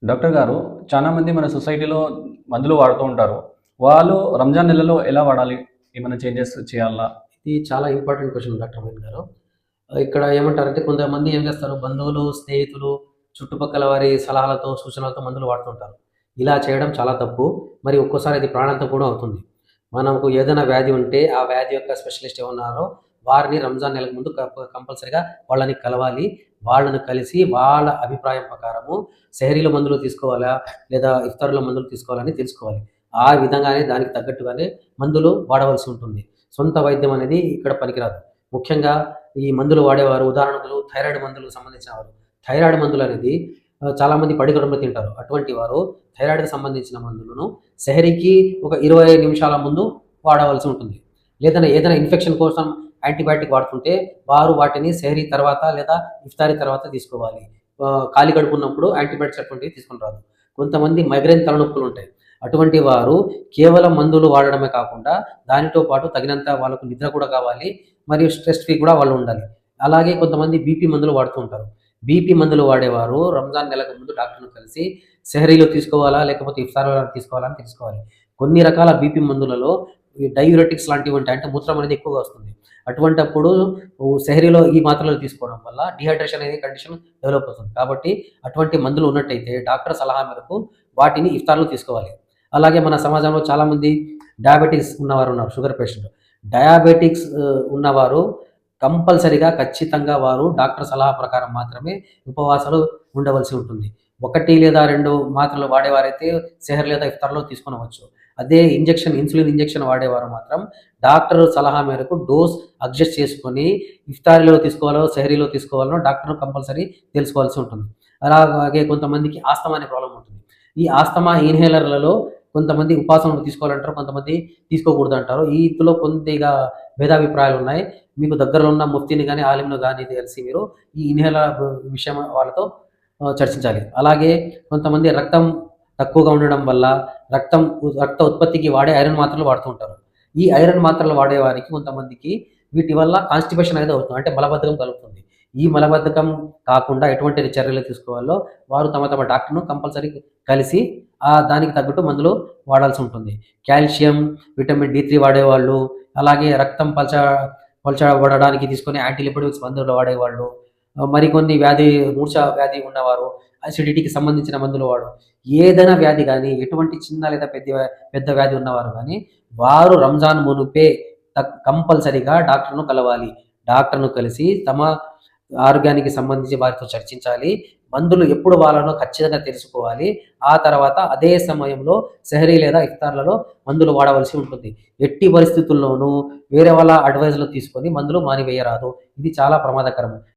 Doctor గారు, చాలామంది మన సొసైటీలో మందులు వాడుతూ ఉంటారు. వాళ్ళు రంజాన్ నెలలో ఎలా వాడాలి? ఏమైనా చేంజెస్ చేయాలా? ఇది చాలా ఇంపార్టెంట్ క్వెషన్ డాక్టర్ అమీన్ గారు. ఇక్కడ ఏమంటారంటే కొంతమంది ఏం చేస్తారు, బంధువులు, స్నేహితులు, చుట్టుపక్కల వారి సలహాలతో, సూచనలతో మందులు వాడుతుంటారు. ఇలా చేయడం చాలా తప్పు. మరి ఒక్కోసారి అది ప్రాణాంతం కూడా అవుతుంది. మనకు ఏదైనా వ్యాధి ఉంటే ఆ వ్యాధి యొక్క స్పెషలిస్ట్ ఏమన్నారో వారిని రంజాన్ నెలకు ముందు కంపల్సరీగా వాళ్ళని కలవాలి. వాళ్ళని కలిసి వాళ్ళ అభిప్రాయం ప్రకారము సెహరీలో మందులు తీసుకోవాలా? లేదా ఇఫ్తార్‌లో మందులు తీసుకోవాలని తెలుసుకోవాలి. ఆ విధంగానే దానికి తగ్గట్టుగానే మందులు వాడవలసి ఉంటుంది. సొంత వైద్యం అనేది ఇక్కడ పనికిరాదు. ముఖ్యంగా ఈ మందులు వాడేవారు ఉదాహరణకు థైరాయిడ్ మందులకు సంబంధించిన వారు. థైరాయిడ్ మందులనేది చాలామంది పడిగడుపున తింటారు. అటువంటి వారు థైరాయిడ్‌కి సంబంధించిన మందులను సెహరీకి ఒక 20 నిమిషాల ముందు వాడవలసి ఉంటుంది. ఏదైనా ఇన్ఫెక్షన్ కోసం యాంటీబయాటిక్ వాడుతుంటే వారు వాటిని సెహరీ తర్వాత లేదా ఇఫ్తారీ తర్వాత తీసుకోవాలి. ఖాళీ కడుపు ఉన్నప్పుడు యాంటీబయాటిక్స్ అటువంటివి తీసుకొని రాదు. కొంతమంది మైగ్రేన్ తలనొప్పులుంటాయి. అటువంటి వారు కేవలం మందులు వాడడమే కాకుండా దానితో పాటు తగినంత వాళ్ళకు నిద్ర కూడా కావాలి. మరియు స్ట్రెస్ ఫ్రీ కూడా వాళ్ళు ఉండాలి. అలాగే కొంతమంది బీపీ మందులు వాడుతూ ఉంటారు. బీపీ మందులు వాడేవారు రంజాన్ నెలకు ముందు డాక్టర్‌ని కలిసి సెహరీలో తీసుకోవాలా? లేకపోతే ఇఫ్తార్‌లో తీసుకోవాలా? అని తెలుసుకోవాలి. కొన్ని రకాల బీపీ మందులలో ఈ డయూరెటిక్స్ లాంటివి ఉంటాయి. అంటే మూత్రం అనేది ఎక్కువగా వస్తుంది. అటువంటప్పుడు సెహరీలో ఈ మాత్రలు తీసుకోవడం వల్ల డీహైడ్రేషన్ అనే కండిషన్ డెవలప్ అవుతుంది. కాబట్టి అటువంటి మందులు ఉన్నట్టయితే డాక్టర్ సలహా మేరకు వాటిని ఇఫ్తార్‌లో తీసుకోవాలి. అలాగే మన సమాజంలో చాలామంది డయాబెటిస్ ఉన్నవారు ఉన్నారు. Sugar patient. డయాబెటిక్స్ ఉన్నవారు కంపల్సరీగా ఖచ్చితంగా వారు డాక్టర్ సలహా ప్రకారం మాత్రమే ఉపవాసాలు ఉండవలసి ఉంటుంది. 1 లేదా 2 మాత్రలు వాడేవారైతే సెహర్ లేదా ఇఫ్తార్‌లో తీసుకొనవచ్చు. అదే ఇన్సులిన్ ఇంజెక్షన్ వాడేవారు మాత్రం డాక్టర్ సలహా మేరకు డోస్ అడ్జస్ట్ చేసుకొని ఇఫ్తారీలో తీసుకోవాలో, సెహరీలో తీసుకోవాలో డాక్టర్‌ను కంపల్సరీ తెలుసుకోవాల్సి ఉంటుంది. అలాగే కొంతమందికి ఆస్తమా అనే ప్రాబ్లమ్ ఉంటుంది. ఈ ఆస్తమా ఇన్హేలర్‌లలో కొంతమంది ఉపవాసం తీసుకోవాలంటారు. కొంతమంది తీసుకోకూడదంటారు. ఇందులో కొద్దిగా భేదాభిప్రాయాలున్నాయి. మీకు దగ్గరలో ఉన్న ముఫ్తీని గాని, ఆలింను గాని కలిసి మీరు ఈ ఇన్హేలర్ విషయం వాళ్ళతో చర్చించాలి. అలాగే కొంతమంది రక్తం తక్కువగా ఉండడం వల్ల రక్త ఉత్పత్తికి వాడే ఐరన్ మాత్రలు వాడుతూ ఉంటారు. ఈ ఐరన్ మాత్రలు వాడేవారికి కొంతమందికి వీటి వల్ల కాన్‌స్టిపేషన్ అనేది అవుతుంది. అంటే మలబద్ధకం కలుగుతుంది. ఈ మలబద్ధకం కాకుండా ఎటువంటి చర్యలు తీసుకోవాలో వారు తమ డాక్టర్‌ను కంపల్సరీ కలిసి దానికి తగ్గట్టు మందులు వాడాల్సి ఉంటుంది. కాల్షియం, విటమిన్ డి3 వాడేవాళ్ళు, అలాగే రక్తం పలచబడడానికి తీసుకునే యాంటీ లిపిడిక్స్ మందులు వాడేవాళ్ళు, మరికొన్ని మూర్ఛ వ్యాధి ఉన్నవారు, అసిడిటీకి సంబంధించిన మందులు ఏదైనా వ్యాధి గానీ, ఎటువంటి చిన్న లేదా పెద్ద వ్యాధి ఉన్నవారు గానీ, వారు రంజాన్ మునుపే కంపల్సరీగా డాక్టర్‌ను కలవాలి. డాక్టర్‌ను కలిసి తమ ఆరోగ్యానికి సంబంధించి వారితో చర్చించాలి. మందులు ఎప్పుడు వాడాలో ఖచ్చితంగా తెలుసుకోవాలి. ఆ తర్వాత అదే సమయంలో సెహరీ లేదా ఇఫ్తార్‌లలో మందులు వాడవలసి ఉంటుంది. ఎట్టి పరిస్థితుల్లోనూ వేరే వాళ్ళ అడ్వైజ్‌లు తీసుకొని మందులు మానివేయరాదు. ఇది చాలా ప్రమాదకరం.